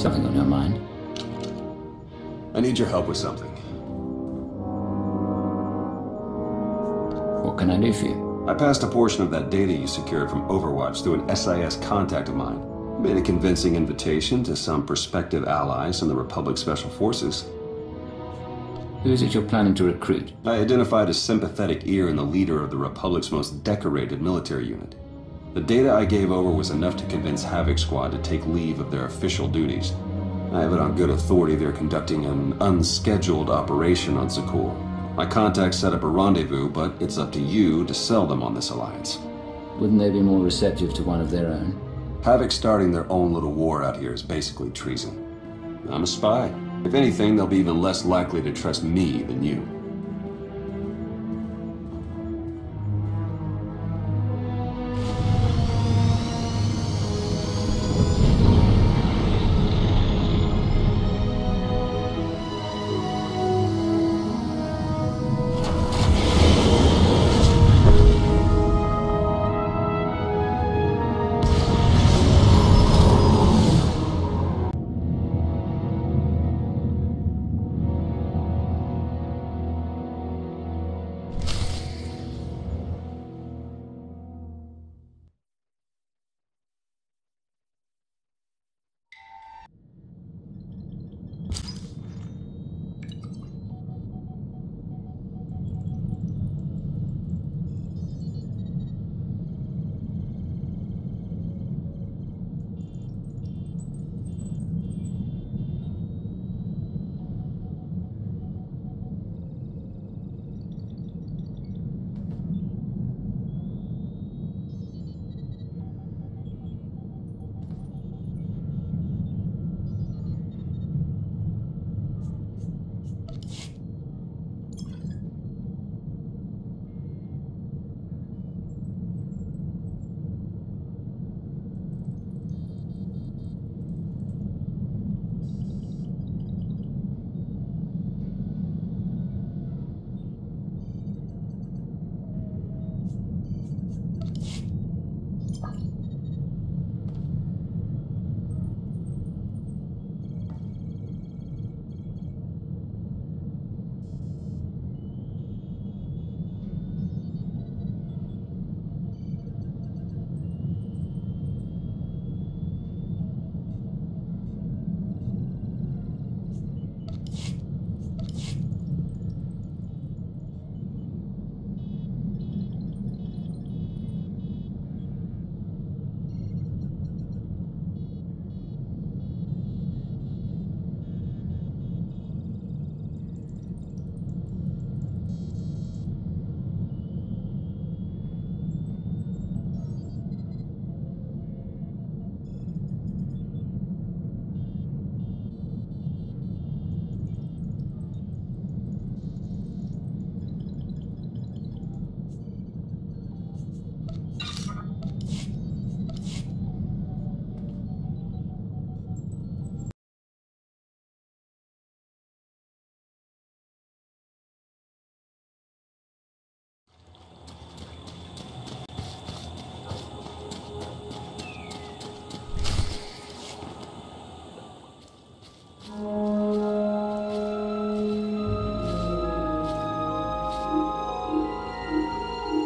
Something on your mind? I need your help with something. What can I do for you? I passed a portion of that data you secured from Overwatch through an SIS contact of mine. Made a convincing invitation to some prospective allies in the Republic Special Forces. Who is it you're planning to recruit? I identified a sympathetic ear in the leader of the Republic's most decorated military unit. The data I gave over was enough to convince Havoc Squad to take leave of their official duties. I have it on good authority they're conducting an unscheduled operation on Zakul. My contacts set up a rendezvous, but it's up to you to sell them on this alliance. Wouldn't they be more receptive to one of their own? Havoc starting their own little war out here is basically treason. I'm a spy. If anything, they'll be even less likely to trust me than you.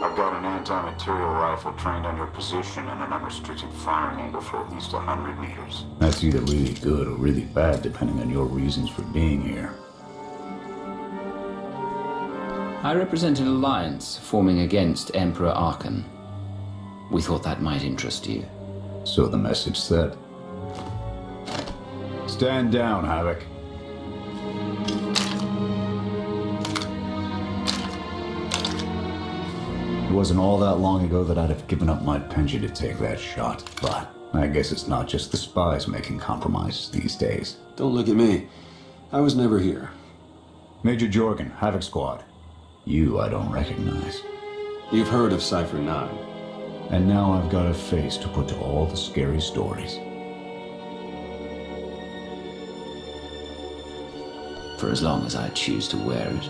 I've got an anti-material rifle trained on your position and an unrestricted firing angle for at least 100 meters. That's either really good or really bad, depending on your reasons for being here. I represent an alliance forming against Emperor Arkan. We thought that might interest you. So the message said. Stand down, Havoc. It wasn't all that long ago that I'd have given up my pension to take that shot, but I guess it's not just the spies making compromises these days. Don't look at me. I was never here. Major Jorgen, Havoc Squad. You I don't recognize. You've heard of Cypher 9. And now I've got a face to put to all the scary stories. For as long as I choose to wear it.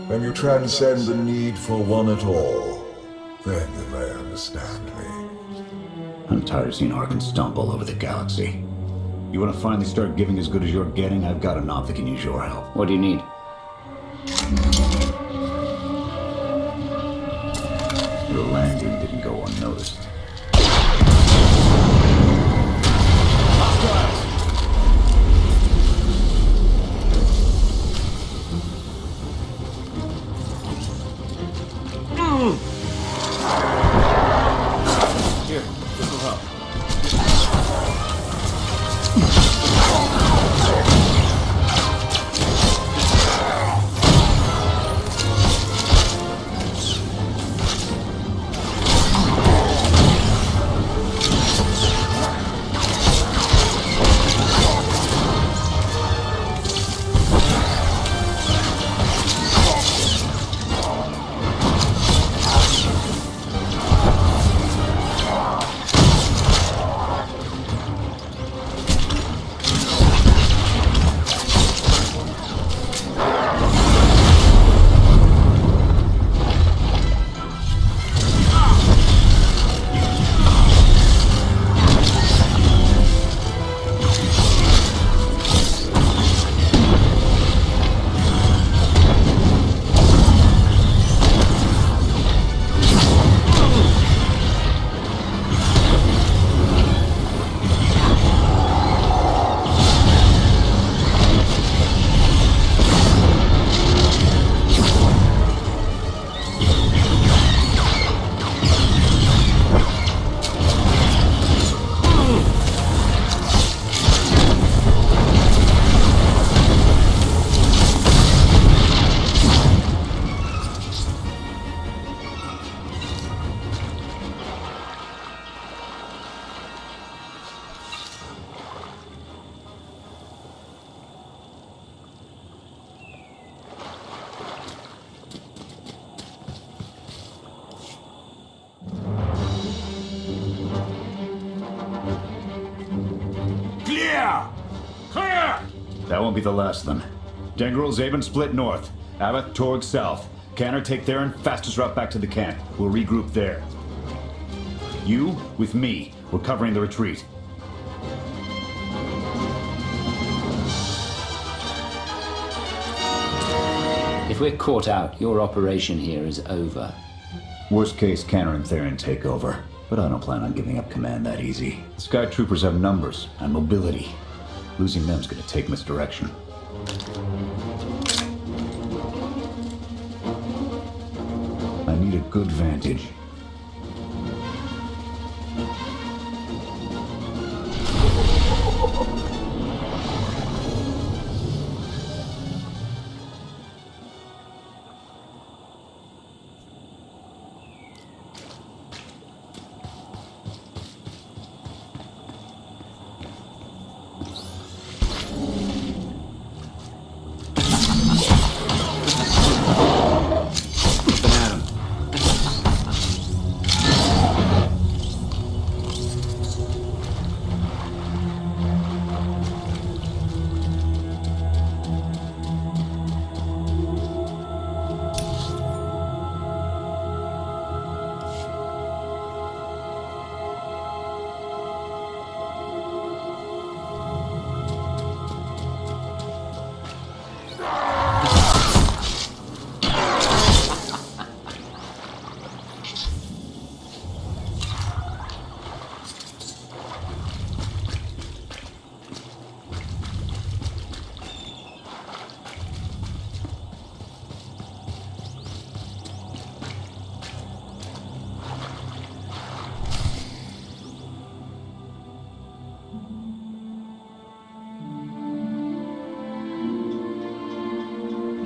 When you transcend the need for one at all, then you may understand me. I'm tired of seeing Arkan stomp all over the galaxy. You want to finally start giving as good as you're getting? I've got an op that can use your help. What do you need? Your landing didn't go unnoticed. Here, this will help. That won't be the last of them. Dengril, Zaben split north. Abbott, Torg south. Canner, take Theron, fastest route back to the camp. We'll regroup there. You, with me, we're covering the retreat. If we're caught out, your operation here is over. Worst case, Canner and Theron take over. But I don't plan on giving up command that easy. The Sky Troopers have numbers and mobility. Losing them's gonna take misdirection. I need a good vantage.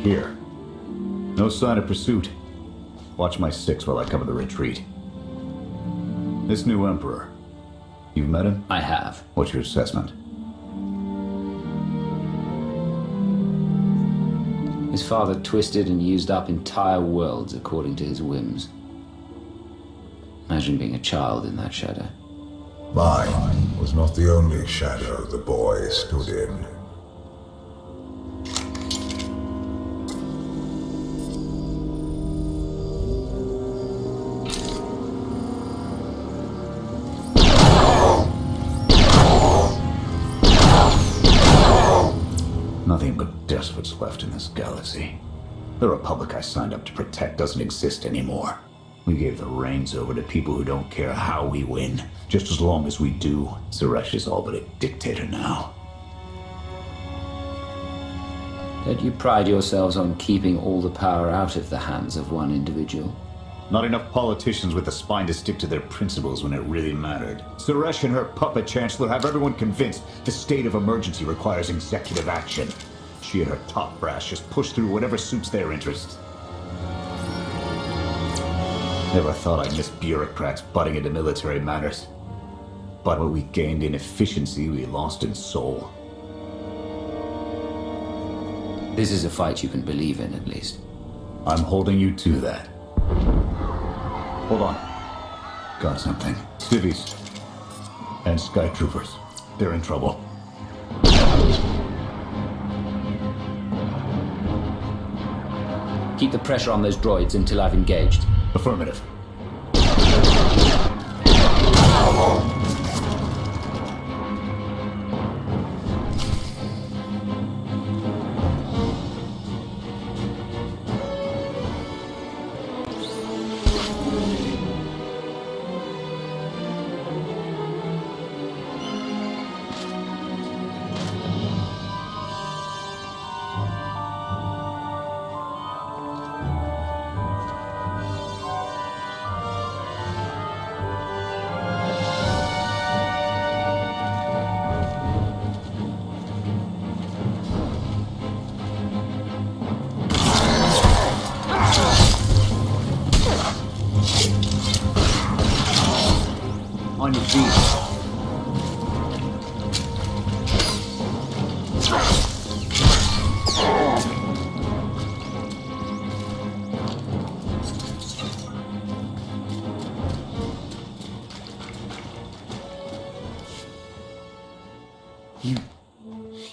Here. No sign of pursuit. Watch my six while I cover the retreat. This new Emperor. You've met him? I have. What's your assessment? His father twisted and used up entire worlds according to his whims. Imagine being a child in that shadow. Mine was not the only shadow the boy stood in. Nothing but despots left in this galaxy. The Republic I signed up to protect doesn't exist anymore. We gave the reins over to people who don't care how we win. Just as long as we do, Suresh is all but a dictator now. Don't you pride yourselves on keeping all the power out of the hands of one individual? Not enough politicians with the spine to stick to their principles when it really mattered. Suresh and her puppet chancellor have everyone convinced the state of emergency requires executive action. She and her top brass just push through whatever suits their interests. Never thought I'd miss bureaucrats butting into military matters. But what we gained in efficiency, we lost in soul. This is a fight you can believe in, at least. I'm holding you to that. Hold on. Got something. Civvies and Sky Troopers. They're in trouble. Keep the pressure on those droids until I've engaged. Affirmative. On your feet.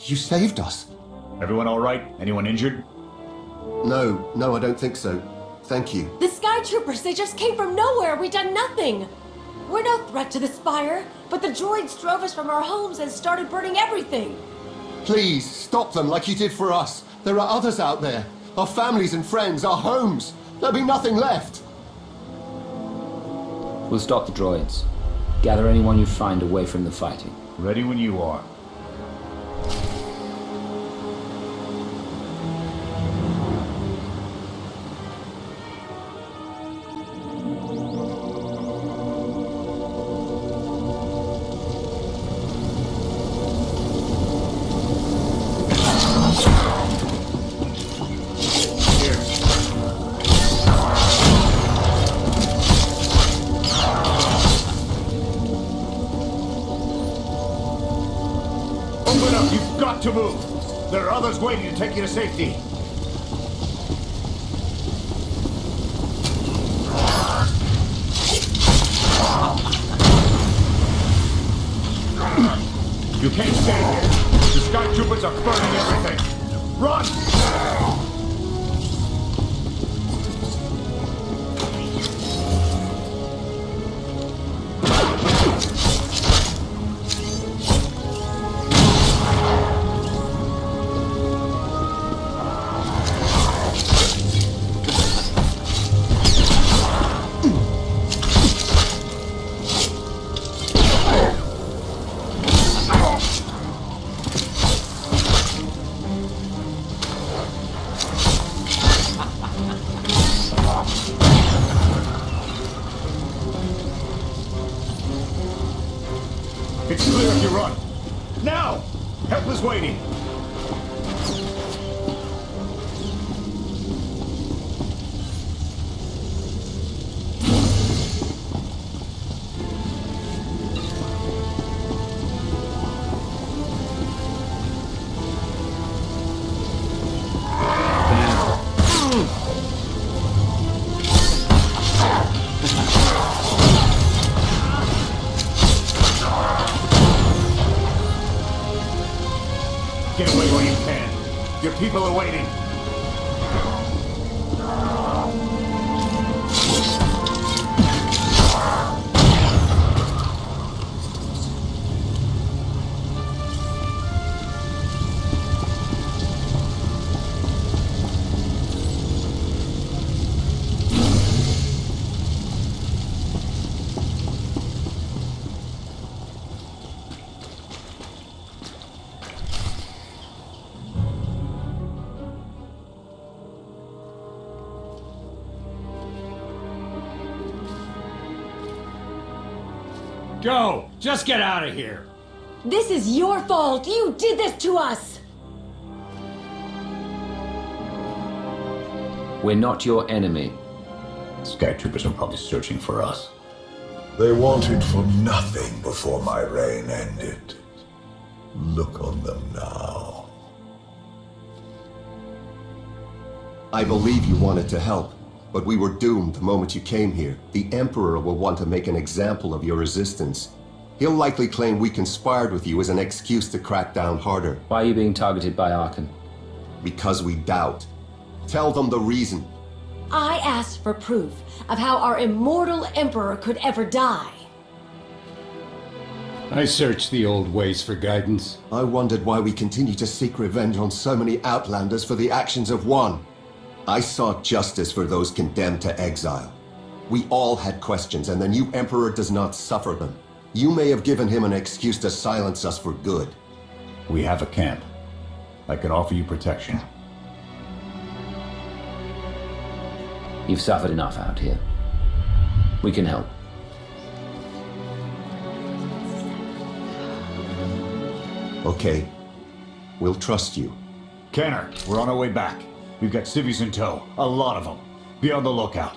You saved us. Everyone all right? Anyone injured? No, I don't think so. Thank you. The Sky Troopers, they just came from nowhere. We done nothing. We're no threat to the Spire, but the droids drove us from our homes and started burning everything. Please, stop them like you did for us. There are others out there. Our families and friends, our homes. There'll be nothing left. We'll stop the droids. Gather anyone you find away from the fighting. Ready when you are. Open up! You've got to move! There are others waiting to take you to safety. You can't stay here. The Sky Troopers are burning everything. Run! It's clear if you run. Now! Help is waiting. Get away while you can. Your people are waiting. Go! Just get out of here! This is your fault! You did this to us! We're not your enemy. Sky troopers are probably searching for us. They wanted for nothing before my reign ended. Look on them now. I believe you wanted to help, but we were doomed the moment you came here. The Emperor will want to make an example of your resistance. He'll likely claim we conspired with you as an excuse to crack down harder. Why are you being targeted by Arkan? Because we doubt. Tell them the reason. I asked for proof of how our immortal Emperor could ever die. I searched the old ways for guidance. I wondered why we continue to seek revenge on so many Outlanders for the actions of one. I sought justice for those condemned to exile. We all had questions, and the new Emperor does not suffer them. You may have given him an excuse to silence us for good. We have a camp. I can offer you protection. You've suffered enough out here. We can help. Okay. We'll trust you. Canner, we're on our way back. We've got civvies in tow. A lot of them. Be on the lookout.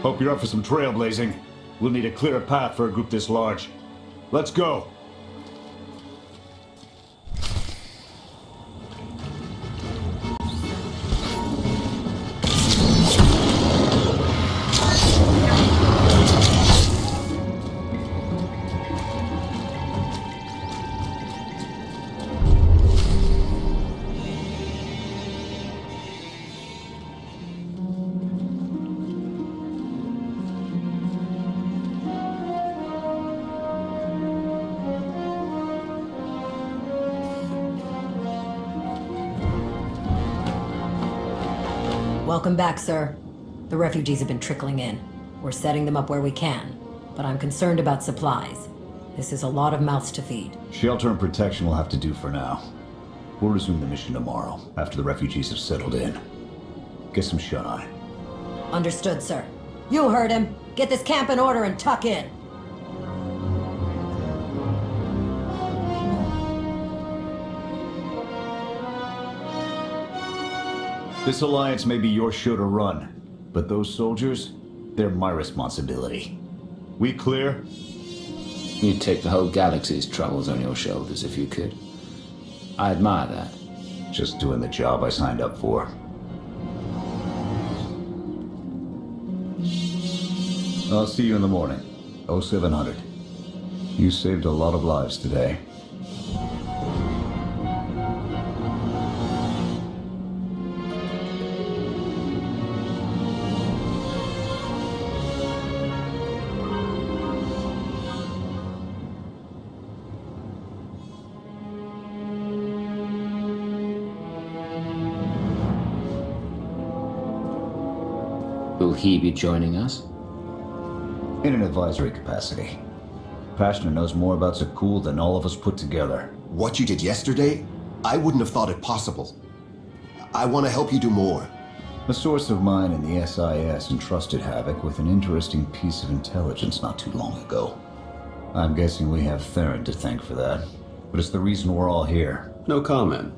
Hope you're up for some trailblazing. We'll need a clearer path for a group this large. Let's go! Welcome back, sir. The refugees have been trickling in. We're setting them up where we can, but I'm concerned about supplies. This is a lot of mouths to feed. Shelter and protection will have to do for now. We'll resume the mission tomorrow, after the refugees have settled in. Get some shut-eye. Understood, sir. You heard him. Get this camp in order and tuck in. This alliance may be your show to run, but those soldiers, they're my responsibility. We clear? You'd take the whole galaxy's troubles on your shoulders if you could. I admire that. Just doing the job I signed up for. I'll see you in the morning. 0700. You saved a lot of lives today. Will he be joining us? In an advisory capacity. Pashner knows more about Zakul than all of us put together. What you did yesterday, I wouldn't have thought it possible. I want to help you do more. A source of mine in the SIS entrusted Havoc with an interesting piece of intelligence not too long ago. I'm guessing we have Theron to thank for that, but it's the reason we're all here. No comment.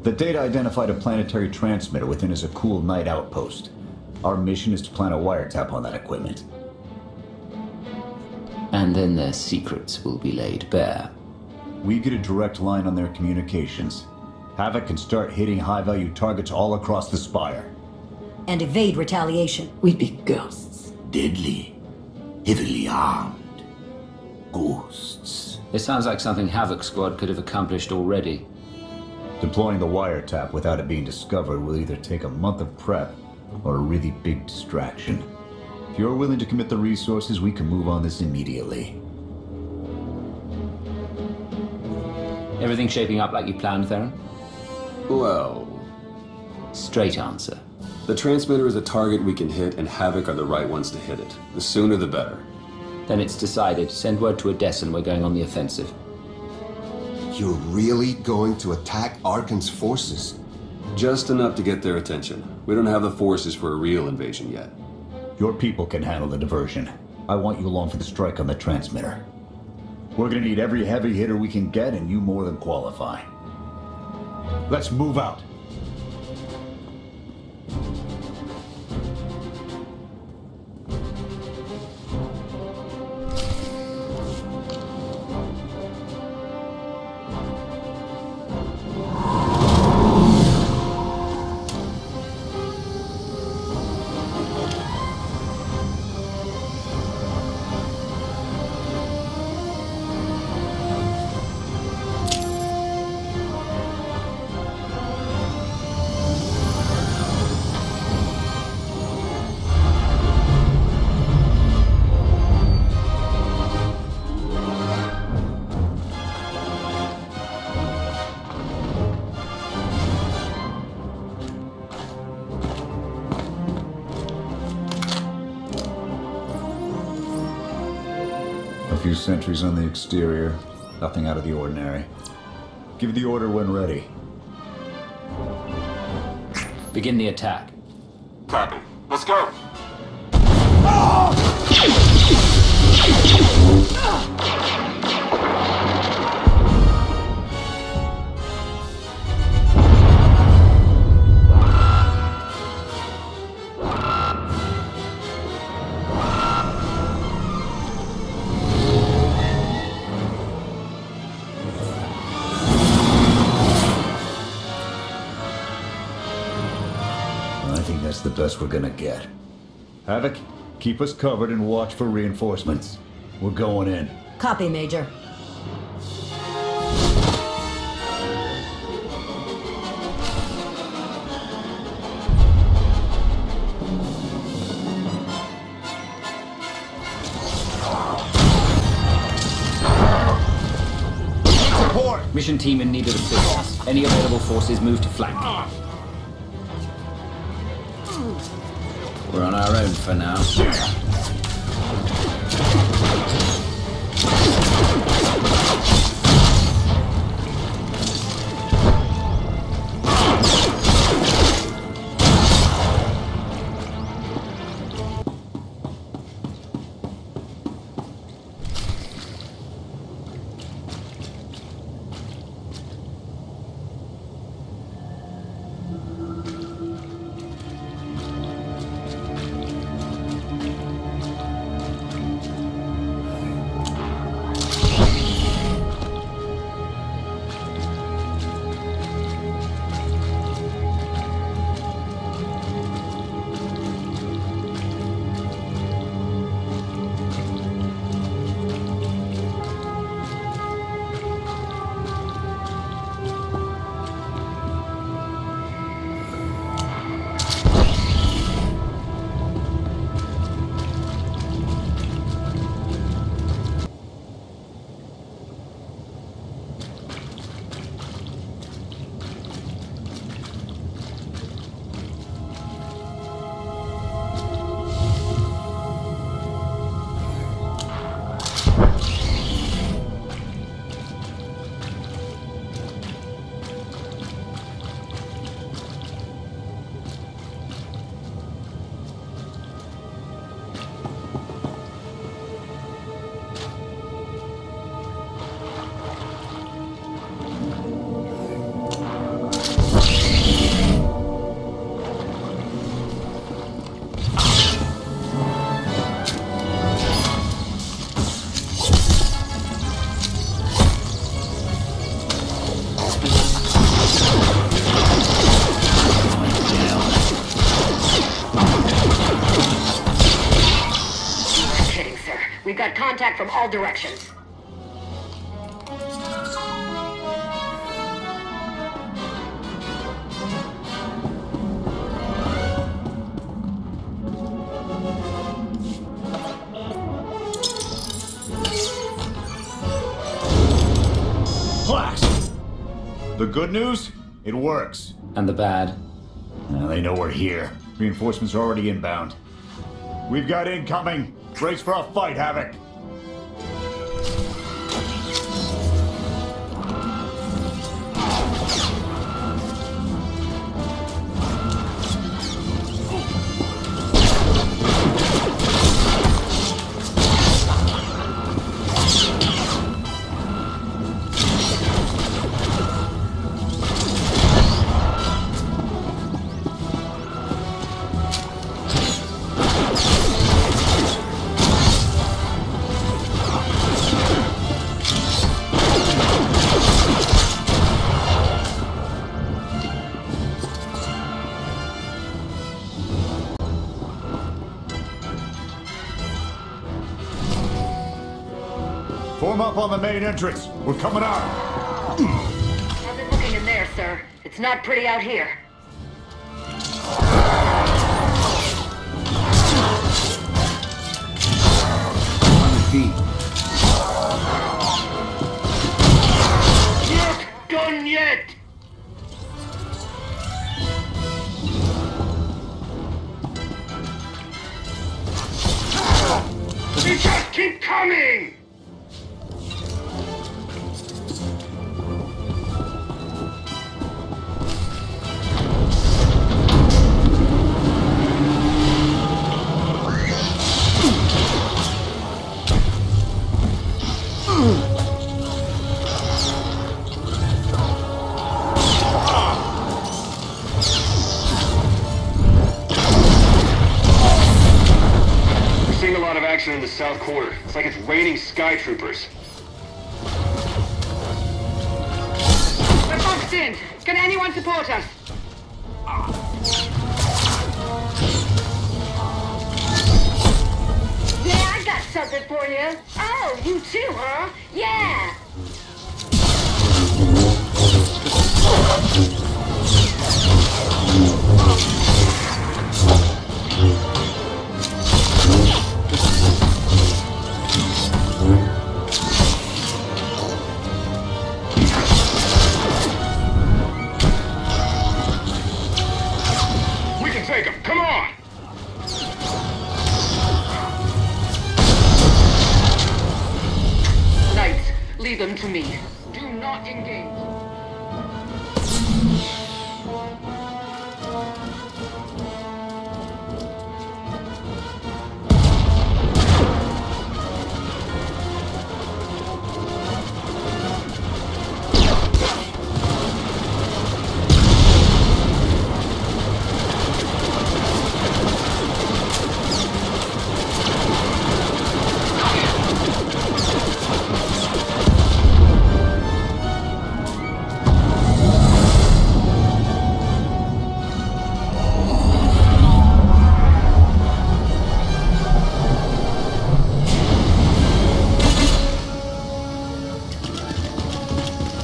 The data identified a planetary transmitter within a Zakul night outpost. Our mission is to plant a wiretap on that equipment. And then their secrets will be laid bare. We get a direct line on their communications. Havoc can start hitting high-value targets all across the Spire. And evade retaliation. We'd be ghosts. Deadly. Heavily armed. Ghosts. It sounds like something Havoc Squad could have accomplished already. Deploying the wiretap without it being discovered will either take a month of prep or a really big distraction. If you're willing to commit the resources, we can move on this immediately. Everything shaping up like you planned, Theron? Well, Straight answer. the transmitter is a target we can hit, and Havoc are the right ones to hit it. The sooner the better. Then it's decided. Send word to Odessa and we're going on the offensive. You're really going to attack Arkan's forces? Just enough to get their attention. We don't have the forces for a real invasion yet. Your people can handle the diversion. I want you along for the strike on the transmitter. We're gonna need every heavy hitter we can get, and you more than qualify. Let's move out. A few sentries on the exterior. Nothing out of the ordinary. Give the order when ready. Begin the attack. Copy. Let's go. I think that's the best we're gonna get. Havoc, keep us covered and watch for reinforcements. We're going in. Copy, Major. Mission team in need of assistance. Any available forces move to flank. We're on our own for now. We've got contact from all directions. Blast! The good news? It works. And the bad? Now they know we're here. Reinforcements are already inbound. We've got incoming! Brace for a fight, Havoc! Form up on the main entrance. We're coming out. How's it looking in there, sir? It's not pretty out here. On your feet. Not done yet! We just keep coming! Seeing a lot of action in the south corner. It's like it's raining sky troopers. We're boxed in. Can anyone support us? Yeah, I got something for you. Oh, you too, huh? Yeah. We can take them. Come on! Knights, leave them to me. Do not engage.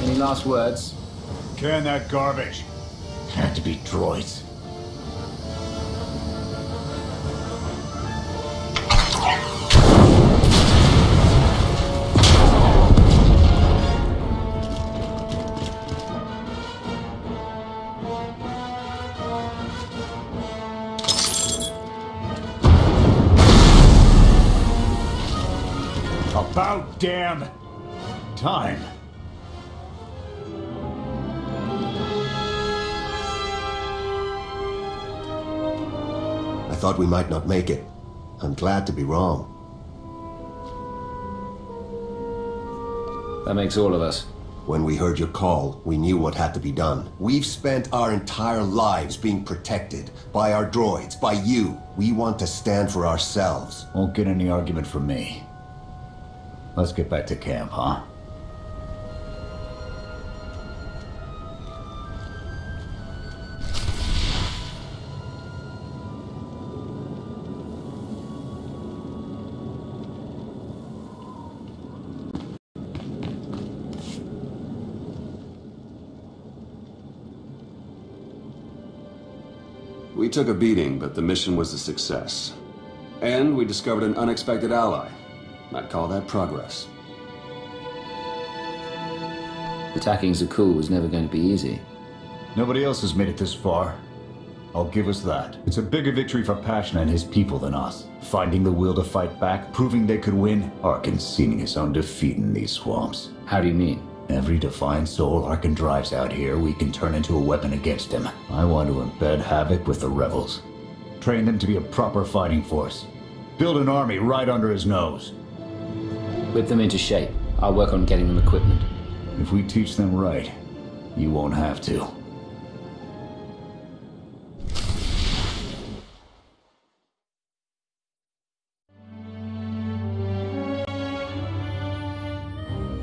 Any last words? Can that garbage. Had to be droids. About damn time. I thought we might not make it. I'm glad to be wrong. That makes all of us. When we heard your call, we knew what had to be done. We've spent our entire lives being protected by our droids, by you. We want to stand for ourselves. Won't get any argument from me. Let's get back to camp, huh? We took a beating, but the mission was a success. And we discovered an unexpected ally. I'd call that progress. Attacking Zakul was never going to be easy. Nobody else has made it this far. I'll give us that. It's a bigger victory for Pashna and his people than us. Finding the will to fight back, proving they could win, or conceding his own defeat in these swamps. How do you mean? Every defiant soul Arkan drives out here, we can turn into a weapon against him. I want to embed Havoc with the rebels. Train them to be a proper fighting force. Build an army right under his nose. Whip them into shape. I'll work on getting them equipment. If we teach them right, you won't have to.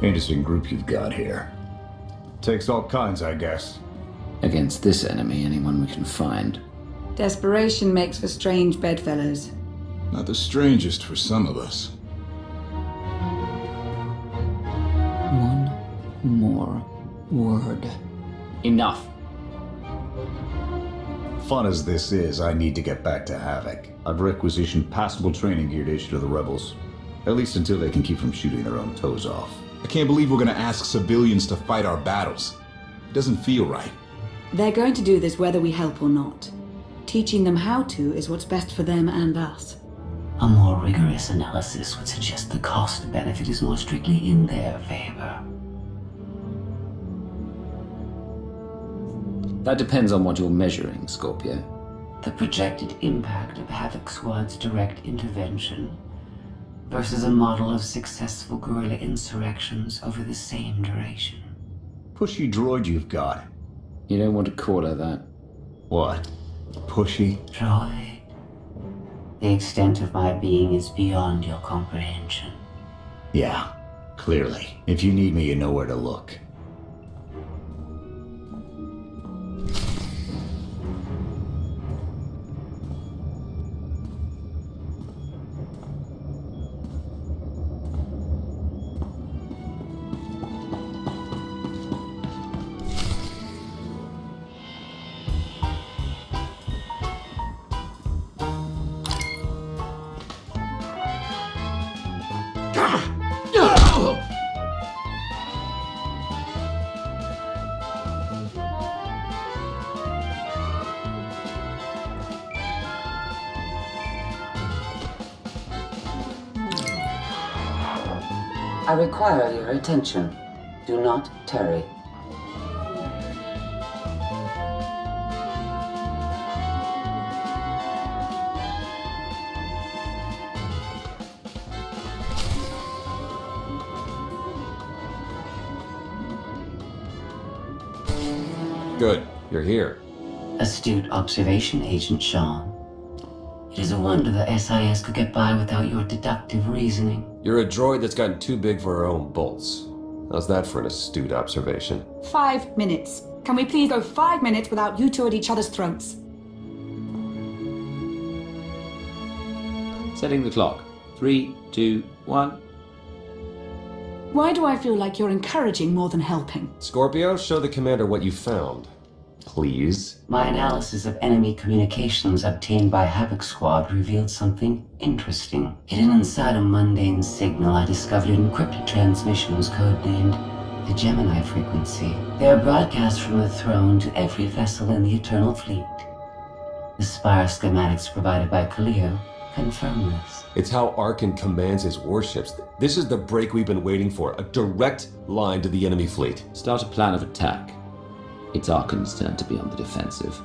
Interesting group you've got here. Takes all kinds, I guess. Against this enemy, anyone we can find. Desperation makes for strange bedfellows. Not the strangest for some of us. Word. Enough. Fun as this is, I need to get back to Havoc. I've requisitioned passable training gear to issue to the rebels. At least until they can keep from shooting their own toes off. I can't believe we're gonna ask civilians to fight our battles. It doesn't feel right. They're going to do this whether we help or not. Teaching them how to is what's best for them and us. A more rigorous analysis would suggest the cost-benefit is more strictly in their favor. That depends on what you're measuring, Scorpio. The projected impact of Havoc Squad's direct intervention versus a model of successful guerrilla insurrections over the same duration. Pushy droid you've got. You don't want to call her that. What? Pushy? Droid. The extent of my being is beyond your comprehension. Yeah, clearly. If you need me, you know where to look. I require your attention. Do not tarry. Good. You're here. Astute observation, Agent Shaw. It is a wonder the SIS could get by without your deductive reasoning. You're a droid that's gotten too big for her own bolts. How's that for an astute observation? 5 minutes. Can we please go 5 minutes without you two at each other's throats? Setting the clock. 3, 2, 1. Why do I feel like you're encouraging more than helping? Scorpio, show the commander what you found. Please. My analysis of enemy communications obtained by Havoc Squad revealed something interesting. Hidden inside a mundane signal, I discovered encrypted transmissions codenamed the Gemini frequency. They are broadcast from the throne to every vessel in the Eternal Fleet. The Spire schematics provided by Kaleo confirm this. It's how Arkan commands his warships. This is the break we've been waiting for. A direct line to the enemy fleet. Start a plan of attack. It's Arkan's turn to be on the defensive.